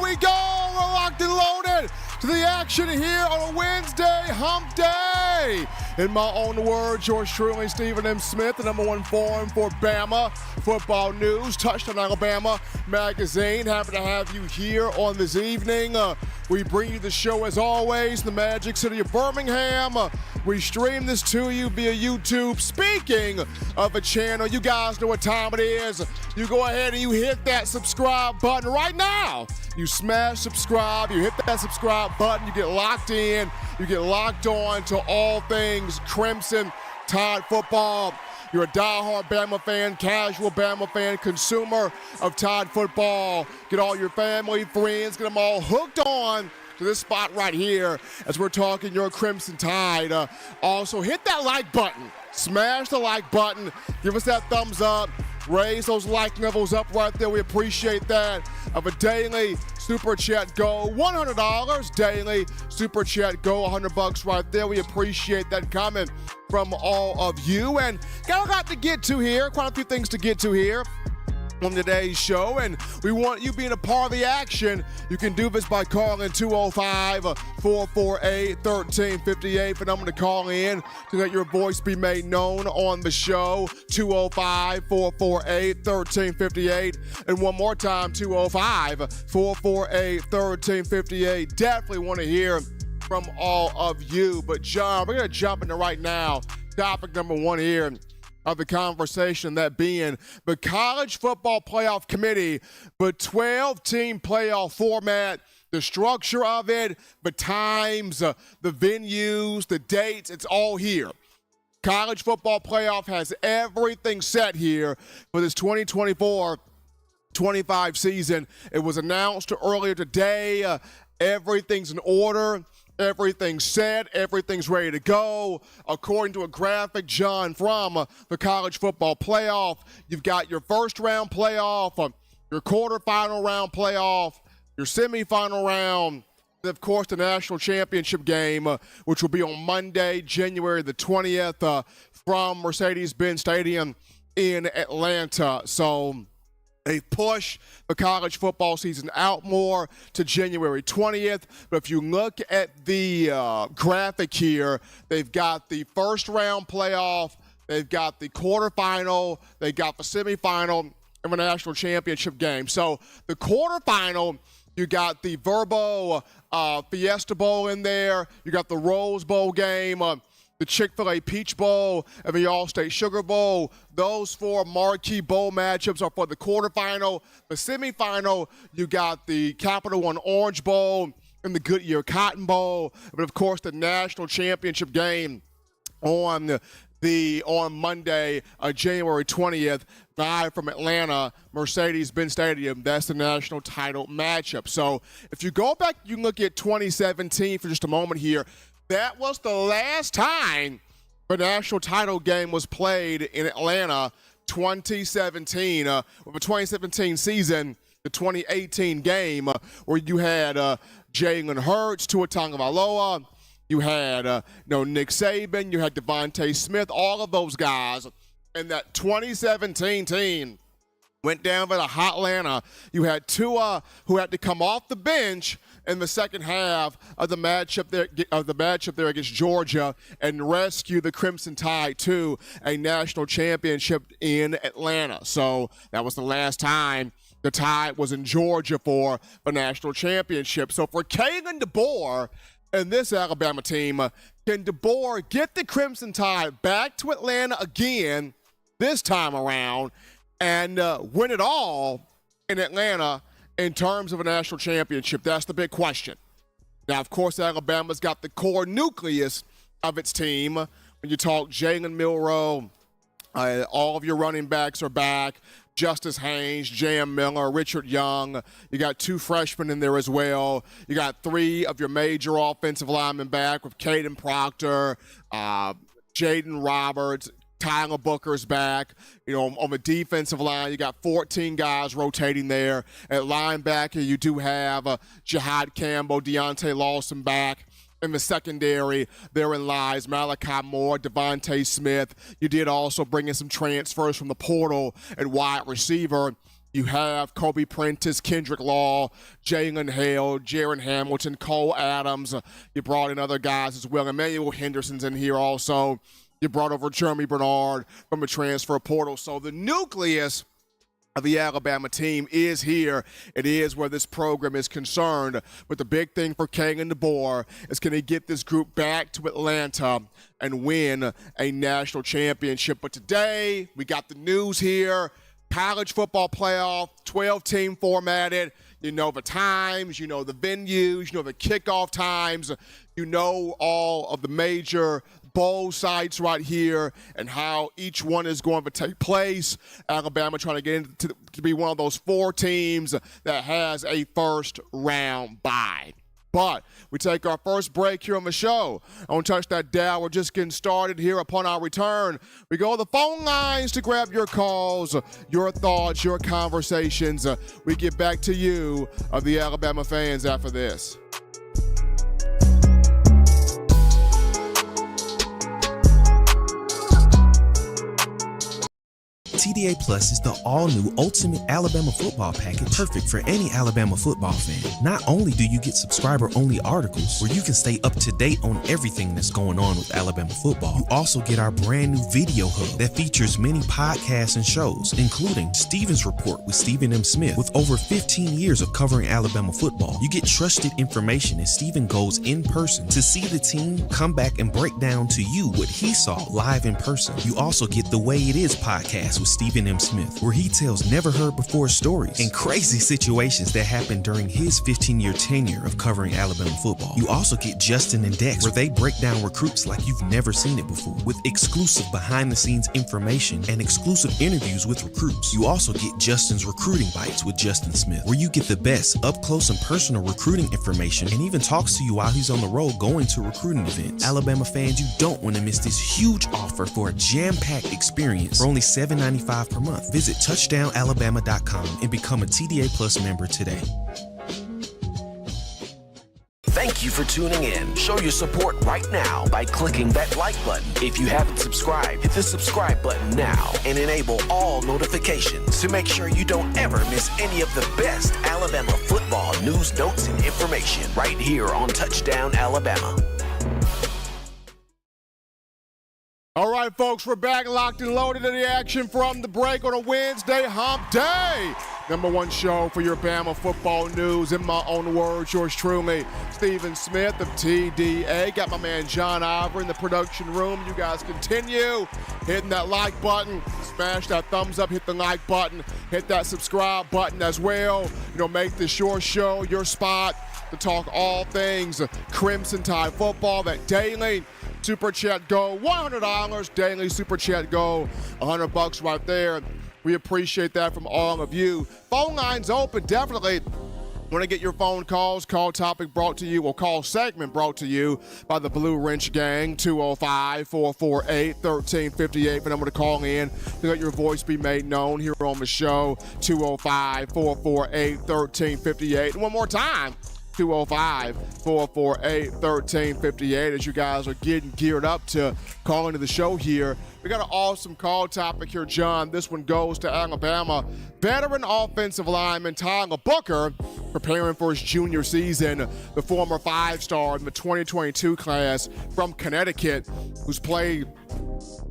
Here we go. We're locked and loaded to the action here on a Wednesday hump day. In my own words, yours truly, Stephen M. Smith, the number one forum for Bama football news. Touchdown Alabama magazine. Happy to have you here on this evening. We bring you the show as always, the Magic City of Birmingham. We stream this to you via YouTube. Speaking of a channel, you guys know what time it is. You go ahead and you hit that subscribe button right now. You smash subscribe, you hit that subscribe button, you get locked in, you get locked on to all things Crimson Tide football. You're a diehard Bama fan, casual Bama fan, consumer of Tide football. Get all your family, friends, get them all hooked on to this spot right here as we're talking your Crimson Tide. Also, hit that like button. Smash the like button. Give us that thumbs up. Raise those like levels up right there. We appreciate that. Of a daily Super Chat Go, $100 daily Super Chat Go, $100 right there. We appreciate that comment from all of you. And got a lot to get to here, quite a few things to get to here on today's show, and we want you being a part of the action. You can do this by calling 205-448-1358 for number to call in to let your voice be made known on the show. 205-448-1358, and one more time, 205-448-1358. Definitely want to hear from all of you. But John, we're going to jump into right now topic number one here of the conversation, that being the College Football Playoff Committee, the 12-team playoff format, the structure of it, the times, the venues, the dates, it's all here. College Football Playoff has everything set here for this 2024-25 season. It was announced earlier today. Everything's in order. Everything's set. Everything's ready to go. According to a graphic, John, from the College Football Playoff, you've got your first round playoff, your quarterfinal round playoff, your semifinal round, and of course the national championship game, which will be on Monday, January the 20th, from Mercedes-Benz Stadium in Atlanta. So they push the college football season out more to January 20th. But if you look at the graphic here, they've got the first round playoff, they've got the quarterfinal, they've got the semifinal, and the national championship game. So the quarterfinal, you got the Verbo Fiesta Bowl in there, you got the Rose Bowl game, the Chick-fil-A Peach Bowl, and the All-State Sugar Bowl. Those four marquee bowl matchups are for the quarterfinal. The semifinal, you got the Capital One Orange Bowl and the Goodyear Cotton Bowl. But, of course, the national championship game on Monday, January 20th, live from Atlanta, Mercedes-Benz Stadium. That's the national title matchup. So if you go back, you can look at 2017 for just a moment here. That was the last time the national title game was played in Atlanta, 2017. With the 2017 season, the 2018 game, where you had Jalen Hurts, Tua Tagovailoa, you had Nick Saban, you had Devontae Smith, all of those guys. And that 2017 team went down to the hot Atlanta. You had Tua, who had to come off the bench in the second half of the matchup there against Georgia and rescue the Crimson Tide to a national championship in Atlanta. So that was the last time the Tide was in Georgia for the national championship. So for Kalen DeBoer and this Alabama team, can DeBoer get the Crimson Tide back to Atlanta again this time around and win it all in Atlanta in terms of a national championship? That's the big question. Now, of course, Alabama's got the core nucleus of its team. When you talk Jalen Milroe, all of your running backs are back. Justice Haynes, J.M. Miller, Richard Young. You got two freshmen in there as well. You got three of your major offensive linemen back with Caden Proctor, Jaden Roberts, Tyler Booker's back. On the defensive line, you got 14 guys rotating there. At linebacker, you do have Jihad Campbell, Deontay Lawson back. In the secondary, therein lies Malachi Moore, Devontae Smith. You did also bring in some transfers from the portal at wide receiver You have Kobe Prentice, Kendrick Law, Jalen Hale, Jaron Hamilton, Cole Adams. You brought in other guys as well. Emmanuel Henderson's in here also. You brought over Jeremy Bernard from the transfer portal. So the nucleus of the Alabama team is here. It is where this program is concerned. But the big thing for King and DeBoer is, can he get this group back to Atlanta and win a national championship? But today, we got the news here. College football playoff, 12-team formatted. You know the times, you know the venues, you know the kickoff times, you know all of the major bowl sites right here and how each one is going to take place. Alabama trying to get into to be one of those 4 teams that has a first-round bye. But we take our first break here on the show. Don't touch that dial. We're just getting started here. Upon our return, we go to the phone lines to grab your calls, your thoughts, your conversations. We get back to you, the Alabama fans, after this. TDA Plus is the all-new Ultimate Alabama Football Package, perfect for any Alabama football fan. Not only do you get subscriber-only articles where you can stay up to date on everything that's going on with Alabama football, you also get our brand new video hub that features many podcasts and shows, including Steven's Report with Stephen M. Smith. With over 15 years of covering Alabama football, you get trusted information as Stephen goes in person to see the team come back and break down to you what he saw live in person. You also get the Way It Is podcast with Stephen M. Smith, where he tells never-heard-before stories and crazy situations that happened during his 15-year tenure of covering Alabama football. You also get Justin and Dex, where they break down recruits like you've never seen it before, with exclusive behind-the-scenes information and exclusive interviews with recruits. You also get Justin's Recruiting Bites with Justin Smith, where you get the best up-close and personal recruiting information and even talks to you while he's on the road going to recruiting events. Alabama fans, you don't want to miss this huge offer for a jam-packed experience for only $7.95 per month. Visit touchdownalabama.com and become a TDA Plus member today. Thank you for tuning in. Show your support right now by clicking that like button. If you haven't subscribed, hit the subscribe button now and enable all notifications to make sure you don't ever miss any of the best Alabama football news, notes, and information right here on Touchdown Alabama. All right, folks, we're back locked and loaded in the action from the break on a Wednesday hump day. #1 show for your Bama football news. In my own words, yours truly, Stephen Smith of TDA. Got my man John Iver in the production room. You guys continue hitting that like button. Smash that thumbs up, hit the like button, hit that subscribe button as well. You know, make this your show, your spot to talk all things Crimson Tide football. That daily Super Chat Go, $100. Daily Super Chat Go, $100 right there. We appreciate that from all of you. Phone lines open, definitely. Want to get your phone calls? Call topic brought to you, or call segment brought to you by the Blue Wrench Gang, 205-448-1358. The number to call in to let your voice be made known here on the show, 205-448-1358. And one more time, 205-448-1358. As you guys are getting geared up to call into the show here, we got an awesome call topic here, John. This one goes to Alabama veteran offensive lineman Tyler Booker, preparing for his junior season. The former 5-star in the 2022 class from Connecticut, who's played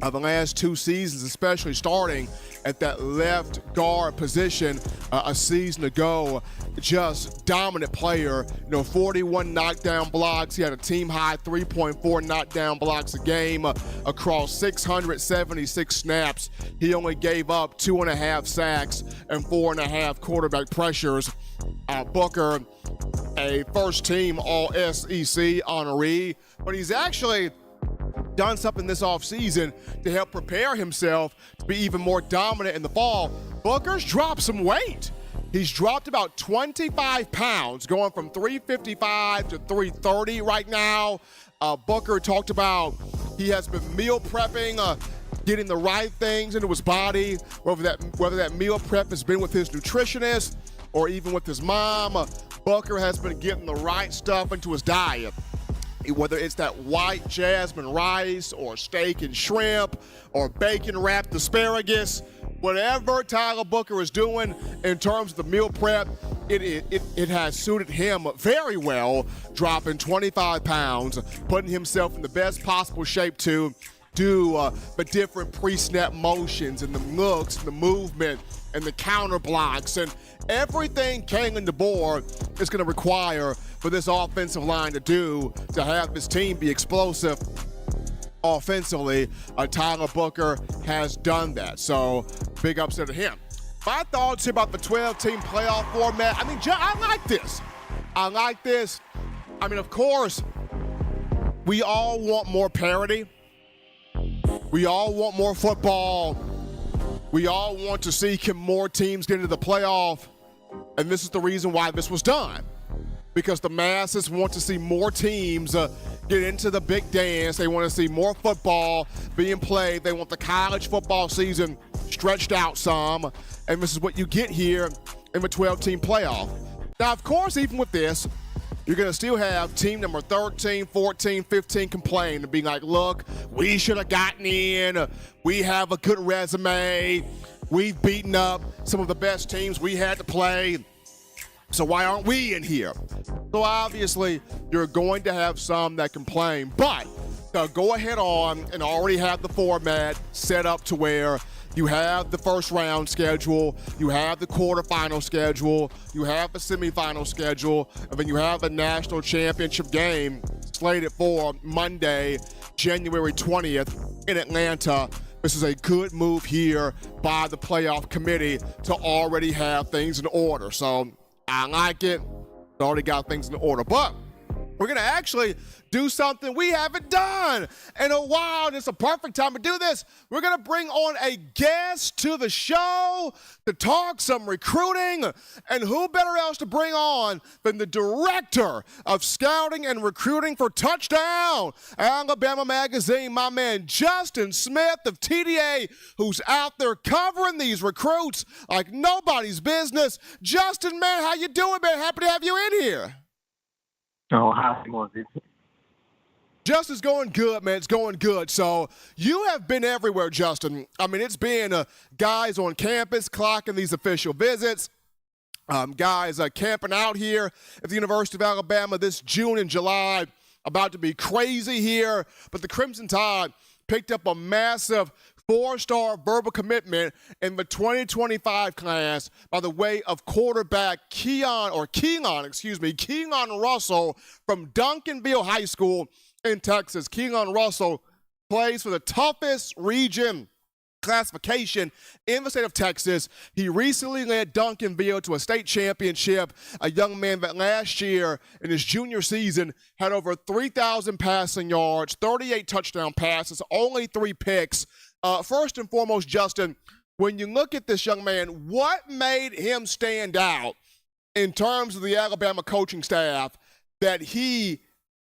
the last 2 seasons, especially starting at that left guard position a season ago. Just dominant player, 41 knockdown blocks. He had a team high 3.4 knockdown blocks a game across 676 snaps. He only gave up 2.5 sacks and 4.5 quarterback pressures. Booker, a first-team All-SEC honoree, but he's actually done something this offseason to help prepare himself to be even more dominant in the fall. Booker's dropped some weight. He's dropped about 25 pounds, going from 355 to 330 right now. Booker talked about he has been meal prepping, getting the right things into his body, whether that meal prep has been with his nutritionist or even with his mom. Booker has been getting the right stuff into his diet. Whether it's that white jasmine rice or steak and shrimp or bacon-wrapped asparagus, Whatever Tyler Booker is doing in terms of the meal prep, it has suited him very well, dropping 25 pounds, putting himself in the best possible shape to do the different pre-snap motions and the looks and the movement and the counter blocks and everything Keelon DeBoer is going to require for this offensive line to do to have this team be explosive offensively. Tyler Booker has done that, so big upset to him. My thoughts about the 12-team playoff format, I mean, I like this. I mean, of course, we all want more parity. We all want more football. We all want to see more teams get into the playoff, and this is the reason why this was done. Because the masses want to see more teams get into the big dance. They want to see more football being played. They want the college football season stretched out some, and this is what you get here in the 12-team playoff. Now, of course, even with this, you're going to still have team number 13, 14, 15 complain and be like, look, we should have gotten in. We have a good resume. We've beaten up some of the best teams we had to play. So why aren't we in here? So obviously, you're going to have some that complain, but go ahead on and already have the format set up to where you have the first round schedule, you have the quarterfinal schedule, you have the semifinal schedule, and then you have the national championship game slated for Monday, January 20th in Atlanta. This is a good move here by the playoff committee to already have things in order. So I like it. Already got things in order. But we're going to actually do something we haven't done in a while, and it's a perfect time to do this. We're going to bring on a guest to the show to talk some recruiting, and who better else to bring on than the director of scouting and recruiting for Touchdown Alabama Magazine, my man Justin Smith of TDA, who's out there covering these recruits like nobody's business. Justin, man, how you doing, man? Happy to have you in here. Oh, how's it going? Justin's going good, man. It's going good. So you have been everywhere, Justin. I mean, it's been guys on campus clocking these official visits, guys camping out here at the University of Alabama this June and July. About to be crazy here. But the Crimson Tide picked up a massive 4-star verbal commitment in the 2025 class by the way of quarterback Keelon Russell from Duncanville High School in Texas. Keelon Russell plays for the toughest region classification in the state of Texas. He recently led Duncanville to a state championship, a young man that last year in his junior season had over 3,000 passing yards, 38 touchdown passes, only 3 picks. First and foremost, Justin, when you look at this young man, what made him stand out in terms of the Alabama coaching staff that he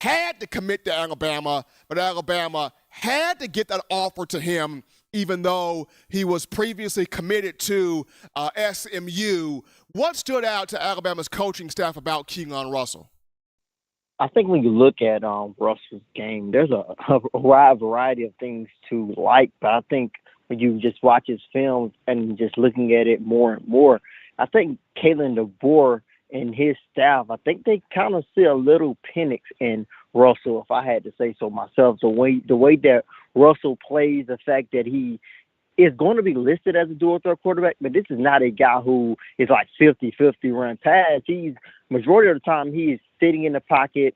had to commit to Alabama, but Alabama had to get that offer to him even though he was previously committed to SMU? What stood out to Alabama's coaching staff about Keelon Russell? I think when you look at Russell's game, there's a wide variety of things to like, but I think when you just watch his film and just looking at it more and more, I think Keelon DeBoer and his staff, I think they kind of see a little Penix in Russell, if I had to say so myself. The way that Russell plays, the fact that he is going to be listed as a dual threat quarterback, but this is not a guy who is like 50-50 run pass. He's majority of the time he is sitting in the pocket,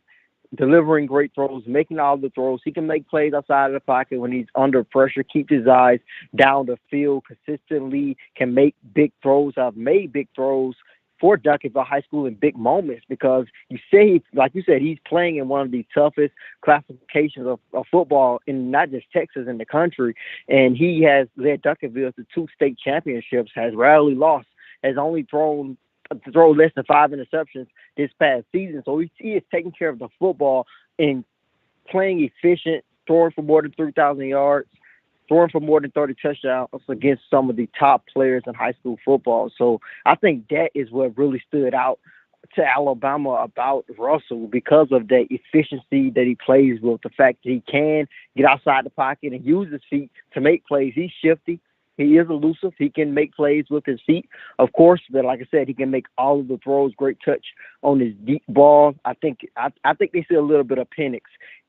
delivering great throws, making all the throws. He can make plays outside of the pocket when he's under pressure, keep his eyes down the field consistently, can make big throws. I've made big throws for Duncanville High School in big moments because you say, like you said, he's playing in one of the toughest classifications of football in not just Texas, in the country. And he has led Duncanville to 2 state championships, has rarely lost, has only thrown less than 5 interceptions this past season. So he is taking care of the football and playing efficient, throwing for more than 3,000 yards, throwing for more than 30 touchdowns against some of the top players in high school football. So I think that is what really stood out to Alabama about Russell, because of the efficiency that he plays with, the fact that he can get outside the pocket and use his feet to make plays. He's shifty. He is elusive. He can make plays with his feet, of course, but like I said, he can make all of the throws. Great touch on his deep ball. I think they see a little bit of Penix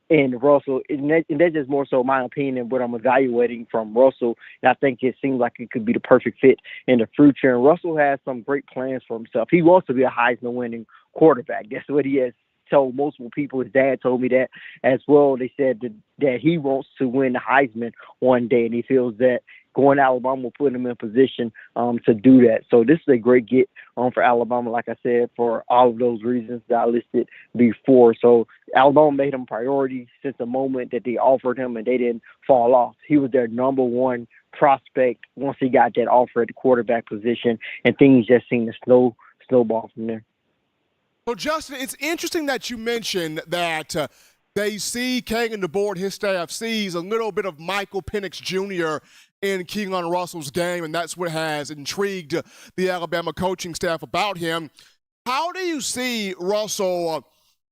in Russell, and that's just more so my opinion and what I'm evaluating from Russell. And I think it seems like it could be the perfect fit in the future. And Russell has some great plans for himself. He wants to be a Heisman-winning quarterback. That's what he has told multiple people. His dad told me that as well. They said that he wants to win the Heisman one day, and he feels that going to Alabama will put him in a position to do that. So this is a great get for Alabama, like I said, for all of those reasons that I listed before. So Alabama made him a priority since the moment that they offered him, and they didn't fall off. He was their number one prospect once he got that offer at the quarterback position, and things just seemed to snowball from there. So, Justin, it's interesting that you mentioned that they see Kagan DeBoer, his staff sees a little bit of Michael Penix Jr. in Keelon Russell's game, and that's what has intrigued the Alabama coaching staff about him. How do you see Russell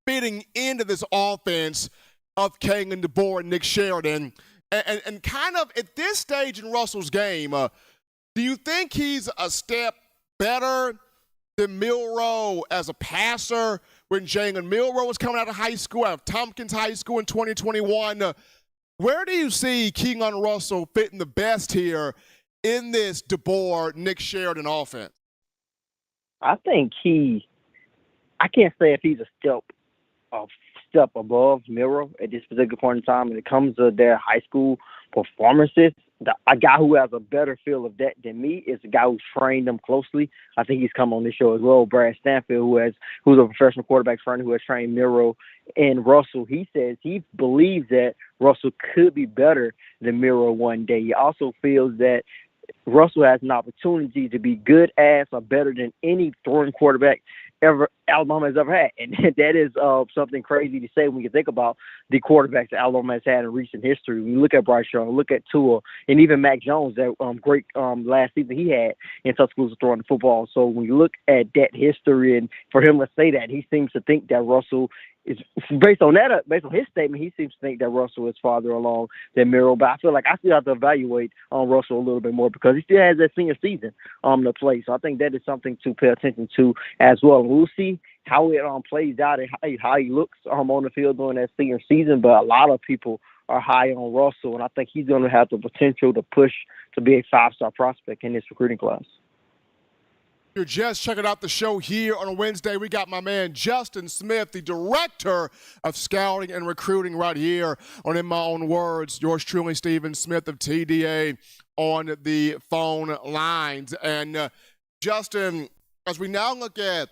fitting into this offense of Kagan DeBoer and Nick Sheridan? And kind of at this stage in Russell's game, do you think he's a step better than Milroe as a passer when Jalen Milroe was coming out of high school, out of Tompkins High School in 2021? Where do you see Keelon Russell fitting the best here in this DeBoer, Nick Sheridan offense? I think I can't say if he's a step above Milroe at this particular point in time. When it comes to their high school performances, a guy who has a better feel of that than me is a guy who's trained them closely. I think he's come on this show as well, Brad Stanfield, who's a professional quarterback trainer who has trained Milroe and Russell. He says he believes that Russell could be better than Milroe one day. He also feels that Russell has an opportunity to be good as or better than any throwing quarterback Alabama has ever had. And that is something crazy to say when you think about the quarterbacks that Alabama has had in recent history. When you look at Bryce Young, look at Tua, and even Mac Jones, that great last season he had in Tuscaloosa throwing the football. So when you look at that history, and for him to say that, he seems to think that Russell is, based on his statement, he seems to think that Russell is farther along than Milroe. But I feel like I still have to evaluate Russell a little bit more because he still has that senior season to play. So I think that is something to pay attention to as well. We'll see how it plays out and how he looks on the field during that senior season. But a lot of people are high on Russell, and I think he's going to have the potential to push to be a 5-star prospect in this recruiting class. You're just checking out the show here on a Wednesday. We got my man Justin Smith, the director of scouting and recruiting, right here on In My Own Words. Yours truly, Stephen Smith of TDA, on the phone lines. And Justin, as we now look at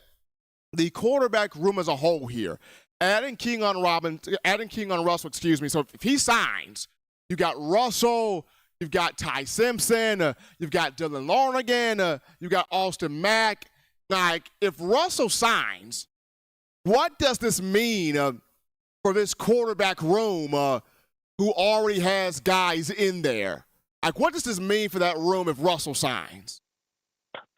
the quarterback room as a whole here, adding Keelon Russell, So if he signs, you got Russell, you've got Ty Simpson, you've got Dylan Lonergan, you've got Austin Mack. Like, if Russell signs, what does this mean for this quarterback room who already has guys in there? Like, what does this mean for that room if Russell signs?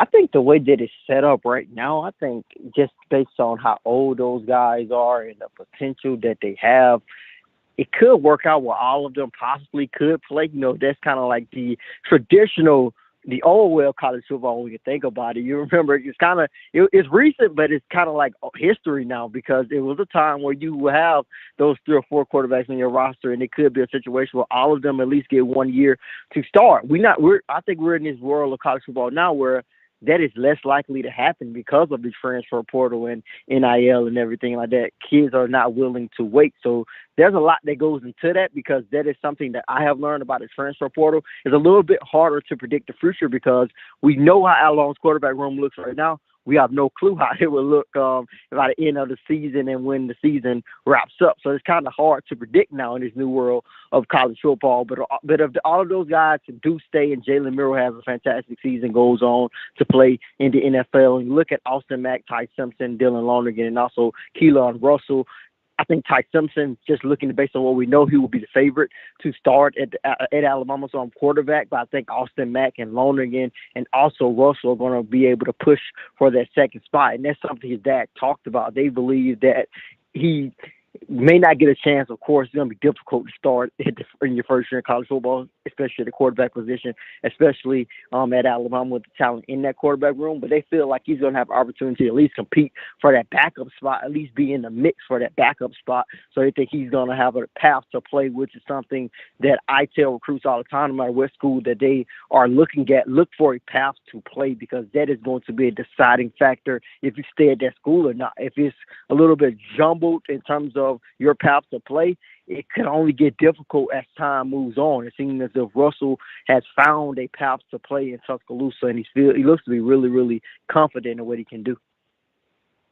I think the way that it's set up right now, I think just based on how old those guys are and the potential that they have, it could work out where all of them possibly could play. You know, that's kind of like the traditional, the old well college football when you think about it. You remember it's recent, but it's kind of like history now because it was a time where you would have those 3 or 4 quarterbacks on your roster, and it could be a situation where all of them at least get 1 year to start. I think we're in this world of college football now where that is less likely to happen because of the transfer portal and NIL and everything like that. Kids are not willing to wait. So there's a lot that goes into that because that is something that I have learned about the transfer portal. It's a little bit harder to predict the future because we know how Alabama's quarterback room looks right now. We have no clue how it will look by the end of the season and when the season wraps up. So it's kind of hard to predict now in this new world of college football. But if all of those guys do stay and Jalen Milroe has a fantastic season, goes on to play in the NFL, and you look at Austin Mack, Ty Simpson, Dylan Lonergan, and also Keelon Russell, I think Ty Simpson, just looking based on what we know, he will be the favorite to start at Alabama. So I'm quarterback, but I think Austin Mack and Lonergan and also Russell are going to be able to push for that second spot. And that's something his dad talked about. They believe that may not get a chance. Of course, it's going to be difficult to start in your first year in college football, especially at the quarterback position, especially at Alabama with the talent in that quarterback room. But they feel like he's going to have an opportunity to at least compete for that backup spot, at least be in the mix for that backup spot. So they think he's going to have a path to play, which is something that I tell recruits all the time, no matter what school that they are looking at, look for a path to play, because that is going to be a deciding factor if you stay at that school or not. If it's a little bit jumbled in terms of your path to play, it can only get difficult as time moves on. It seems as if Russell has found a path to play in Tuscaloosa, and he looks to be really, really confident in what he can do.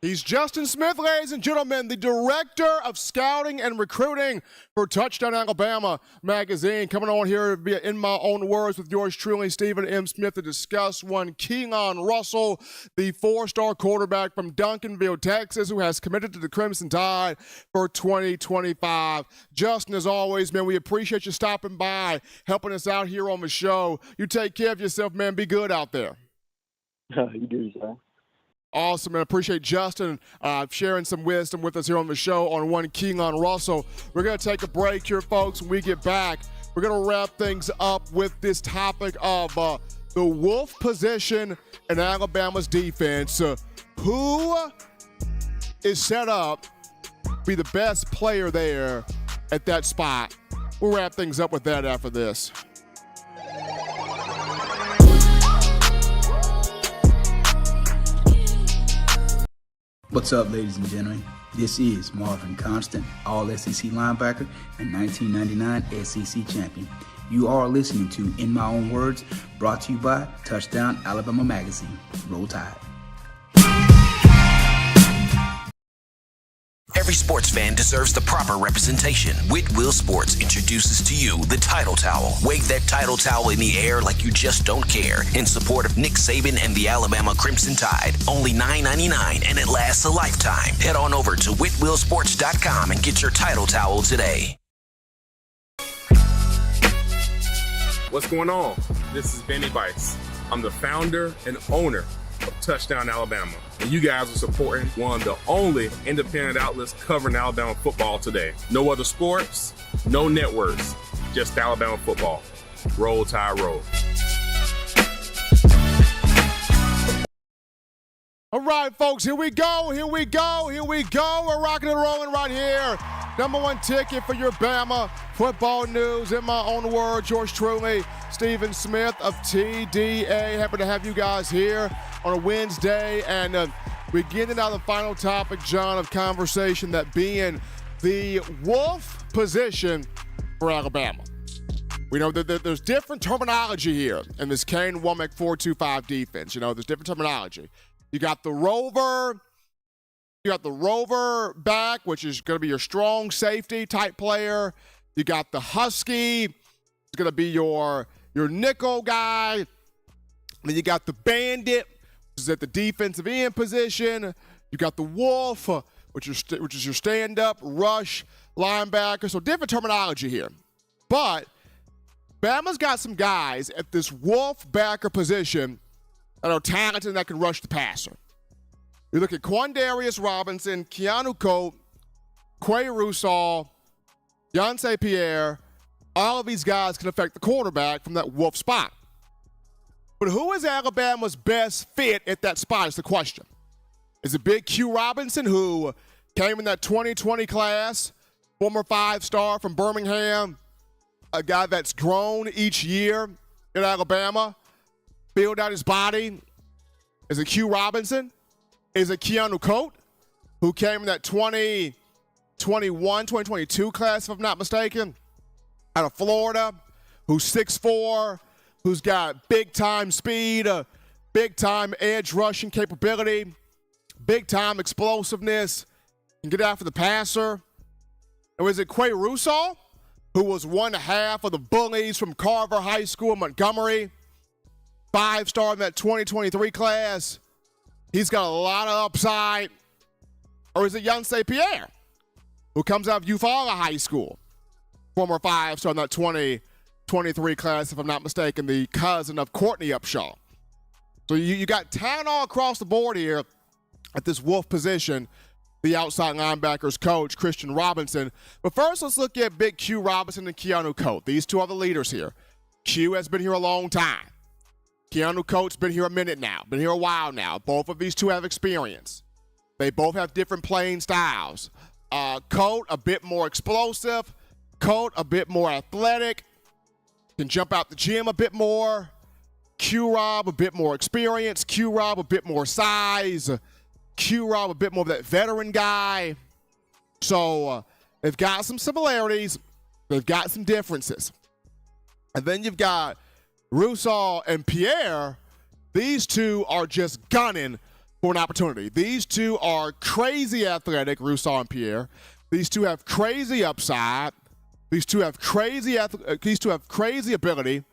He's Justin Smith, ladies and gentlemen, the Director of Scouting and Recruiting for Touchdown Alabama magazine. Coming on here via In My Own Words with yours truly, Stephen M. Smith, to discuss one Keelon Russell, the 4-star quarterback from Duncanville, Texas, who has committed to the Crimson Tide for 2025. Justin, as always, man, we appreciate you stopping by, helping us out here on the show. You take care of yourself, man. Be good out there. You do, sir. Awesome, man. Appreciate Justin sharing some wisdom with us here on the show on one Keelon Russell. We're going to take a break here, folks. When we get back, we're going to wrap things up with this topic of the wolf position in Alabama's defense. Who is set up to be the best player there at that spot? We'll wrap things up with that after this. What's up, ladies and gentlemen? This is Marvin Constant, All-SEC linebacker and 1999 SEC champion. You are listening to In My Own Words, brought to you by Touchdown Alabama magazine. Roll Tide. Every sports fan deserves the proper representation. Whitwell Sports introduces to you the Title Towel. Wave that Title Towel in the air like you just don't care in support of Nick Saban and the Alabama Crimson Tide. Only $9.99 and it lasts a lifetime. Head on over to whitwellsports.com and get your Title Towel today. What's going on? This is Benny Bice. I'm the founder and owner of Touchdown Alabama. And you guys are supporting one of the only independent outlets covering Alabama football today. No other sports, no networks, just Alabama football. Roll Tide Roll. All right, folks, here we go. We're rocking and rolling right here. Number one ticket for your Bama football news. In my own words, yours truly, Stephen Smith of TDA. Happy to have you guys here on a Wednesday. And we're getting out the final topic, John, of conversation, that being the wolf position for Alabama. We know that there's different terminology here in this Kane Womack 4-2-5 defense. You know, there's different terminology. You got the rover. You got the rover back, which is going to be your strong safety type player. You got the husky. It's going to be your nickel guy. And then you got the bandit, which is at the defensive end position. You got the wolf, which is your stand-up rush linebacker. So different terminology here. But Bama's got some guys at this wolf backer position that are talented and that can rush the passer. You look at Quandarius Robinson, Keanu Colt, Quay Russell, Yonsei Pierre. All of these guys can affect the quarterback from that wolf spot. But who is Alabama's best fit at that spot is the question. Is it Big Q Robinson, who came in that 2020 class, former 5-star from Birmingham, a guy that's grown each year at Alabama, build out his body? Is it Q Robinson? Is it Keanu Colt, who came in that 2021, 2022 class, if I'm not mistaken, out of Florida, who's 6'4", who's got big-time speed, big-time edge rushing capability, big-time explosiveness, can get after the passer? Or is it Quay Russell, who was one half of the bullies from Carver High School in Montgomery, 5-star in that 2023 class? He's got a lot of upside. Or is it Yonsei Pierre, who comes out of Eufaula High School, former 5-star in that 2023 class, if I'm not mistaken, the cousin of Courtney Upshaw? So you got talent all across the board here at this wolf position. the outside linebackers coach, Christian Robinson. But first, let's look at Big Q Robinson and Keanu Coate. These two are the leaders here. Q has been here a long time. Keanu Coate's been here a minute now, been here a while now. Both of these two have experience. They both have different playing styles. Coate, a bit more explosive. Coate, a bit more athletic. Can jump out the gym a bit more. Q-Rob, a bit more experience. Q-Rob, a bit more size. Q-Rob, a bit more of that veteran guy. So they've got some similarities. They've got some differences. And then you've got Russell and Pierre. These two are just gunning for an opportunity. These two are crazy athletic, Russell and Pierre. These two have crazy upside. These two have crazy ability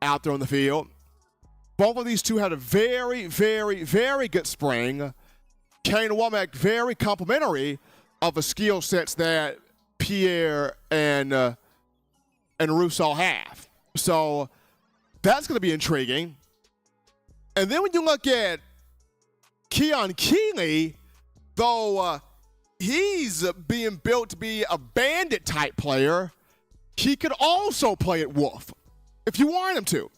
out there on the field. Both of these two had a very, very, very good spring. Kane and Womack very complimentary of the skill sets that Pierre and Russell have. So that's going to be intriguing. And then when you look at Keon Keeley, though he's being built to be a bandit type player, he could also play at Wolf if you want him to.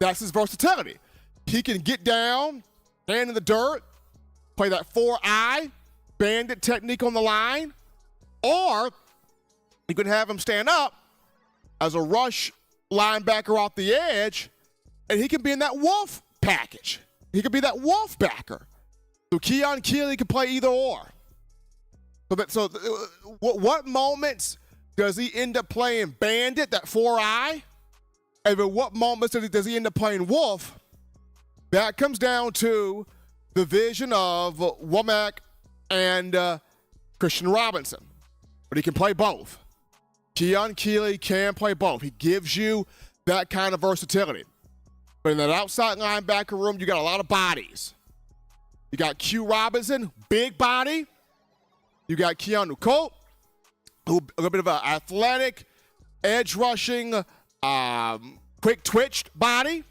That's his versatility. He can get down, hand in the dirt, play that 4-eye bandit technique on the line, or you can have him stand up as a rush linebacker off the edge, and he can be in that Wolf package. He could be that Wolf backer. So Keon Keeley can play either or. What moments does he end up playing bandit, that 4-eye? And at what moments does he end up playing Wolf? That comes down to the vision of Womack and Christian Robinson. But he can play both. Keon Keeley can play both. He gives you that kind of versatility. But in that outside linebacker room, you got a lot of bodies. You got Q Robinson, big body. You got Keanu Coate, who a little bit of an athletic, edge rushing, quick twitched body.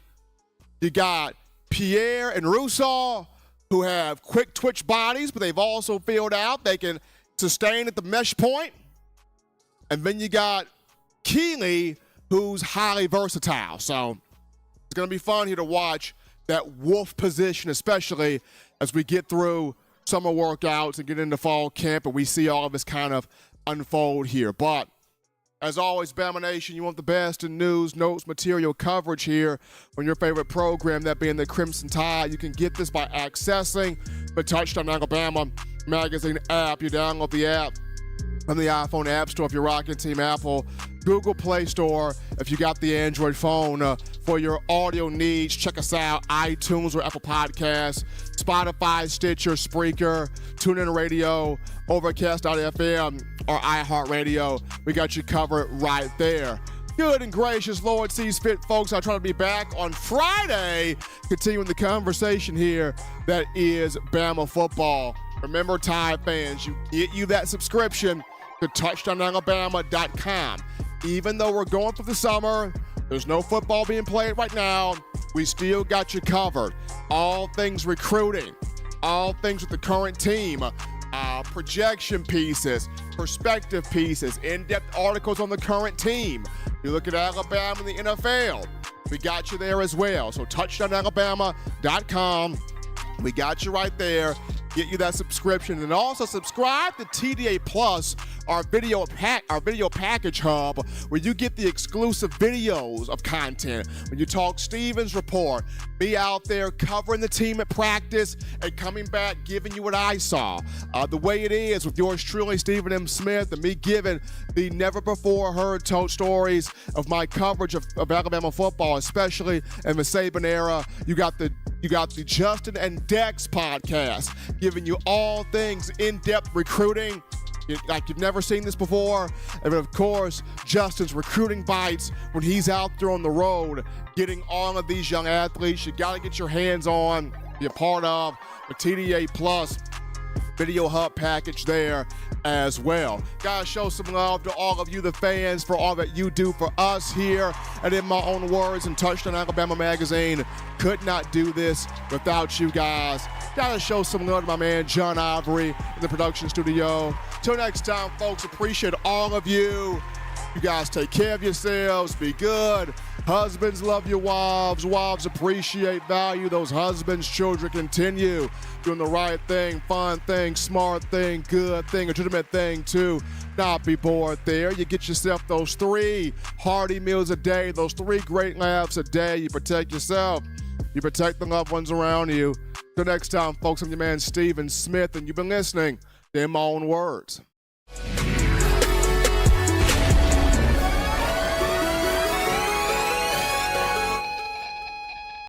You got Pierre and Russell, who have quick twitch bodies, but they've also filled out. They can sustain at the mesh point. And then you got Keeley, who's highly versatile. So it's going to be fun here to watch that Wolf position, especially as we get through summer workouts and get into fall camp and we see all of this kind of unfold here. But as always, Bama Nation, you want the best in news, notes, material coverage here on your favorite program, that being the Crimson Tide. You can get this by accessing the Touchdown Alabama magazine app. You download the app on the iPhone App Store if you're rocking Team Apple, Google Play Store if you got the Android phone. For your audio needs, check us out, iTunes or Apple Podcasts, Spotify, Stitcher, Spreaker, TuneIn Radio, Overcast.fm, or iHeartRadio. We got you covered right there. Good and gracious Lord sees fit, folks. I'll try to be back on Friday, continuing the conversation here that is Bama football. Remember, Tide fans, you get you that subscription to TouchdownAlabama.com. Even though we're going through the summer, there's no football being played right now, we still got you covered. All things recruiting, all things with the current team, projection pieces, perspective pieces, in-depth articles on the current team. You look at Alabama and the NFL, we got you there as well. So TouchdownAlabama.com, we got you right there. Get you that subscription, and also subscribe to TDA Plus, our video package hub, where you get the exclusive videos of content. When you talk Stevens Report, be out there covering the team at practice and coming back giving you what I saw. The way it is with yours truly, Stephen M. Smith, and me giving the never before heard told stories of my coverage of Alabama football, especially in the Saban era. You got the Justin and Dex podcast, giving you all things in-depth recruiting like you've never seen this before. And of course, Justin's recruiting bites when he's out there on the road getting all of these young athletes. You got to get your hands on, be a part of the TDA Plus Video Hub package there as well. Guys, show some love to all of you, the fans, for all that you do for us here at In My Own Words and Touchdown Alabama Magazine. Could not do this without you guys. Gotta show some love to my man John Ivory in the production studio. Till next time, folks, appreciate all of you. You guys take care of yourselves. Be good. Husbands, love your wives. Wives, appreciate, value those husbands. Children, continue doing the right thing, fun thing, smart thing, good thing, legitimate thing too. Not be bored there. You get yourself those 3 hearty meals a day, those 3 great laughs a day. You protect yourself. You protect the loved ones around you. Till next time, folks, I'm your man Steven Smith, and you've been listening to In My Own Words.